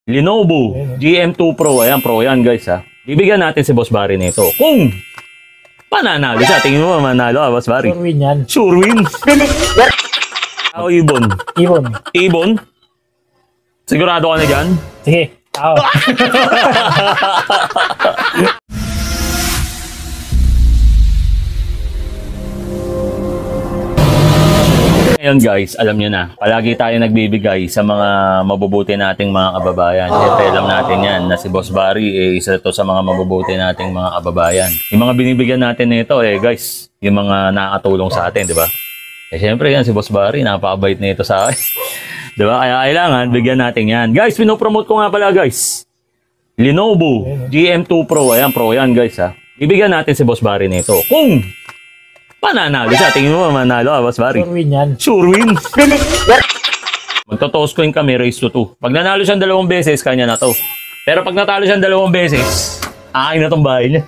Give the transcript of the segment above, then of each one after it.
Lenovo GM2 Pro. Ayan, Pro yan guys ha. Bibigyan natin si Boss Barry nito. Kung pananalo siya, tingin mo manalo ha, Boss Barry? Sure win yan. Sure win. Tao Ibon. Ibon? Sigurado ka na dyan? Sige, tao. Ngayon guys, alam nyo na, palagi tayo nagbibigay sa mga mabubuti nating mga kababayan. Siyempre alam natin yan na si Boss Barry, isa to sa mga mabubuti nating mga kababayan. Yung mga binibigyan natin nito, guys, yung mga nakakatulong sa atin, di ba? Siyempre yan, si Boss Barry, napakabait nito sa akin. Di ba? Kaya kailangan, bigyan natin yan. Guys, pinopromote ko nga pala guys. Lenovo GM2 Pro. Ayan, Pro yan guys ha. Bibigyan natin si Boss Barry nito. Kung pananalo siya, tingin mo manalo ha, Boss Barry? Sure win yan. Sure win. Magto-toss coin kami, race to 2. Pag nanalo siya 2 beses, kanya na to. Pero pag natalo siya 2 beses, akin na tong bahay niya.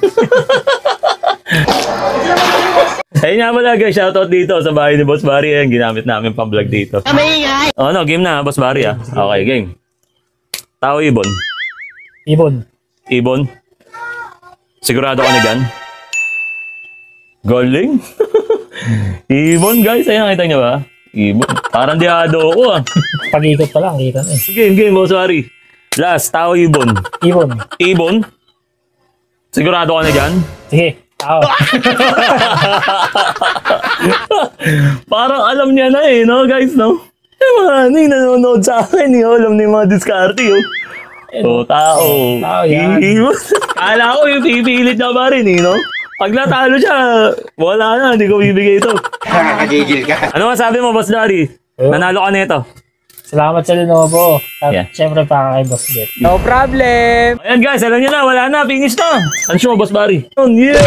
Ayun nga pala guys, shoutout dito sa bahay ni Boss Barry. Ayan, ginamit namin pang vlog dito. Oh no, game na Boss Barry ha. Okay, game. Tao Ibon. Ibon? Sigurado ka na dyan? Galing? Ibon guys, ayan, kita nyo ba? Ibon. Parang diado ako ah. Pag-ikot pa lang, kita na eh. Game, Boss Barry. Last, tao Ibon. Ibon? Sigurado ka na dyan? Sige, tao. Parang alam niya na eh, no guys, no? Ano yung nanonood sa akin eh, alam na yung mga diskarte oh. So, tao. Tao yan. Ibon. Kala ko yung pipilit na pa rin eh, no? Pag natalo siya, wala na, hindi ko bibigay ito. Nakakagigil ka. Ano masabi mo, Boss Barry? Nanalo ka nito. Salamat sa Lenovo. At Yeah. syempre para kay Boss Jet. No problem. Ayan guys, alam niyo na, wala na, finish na. Ano siya, Boss Barry? Yeah!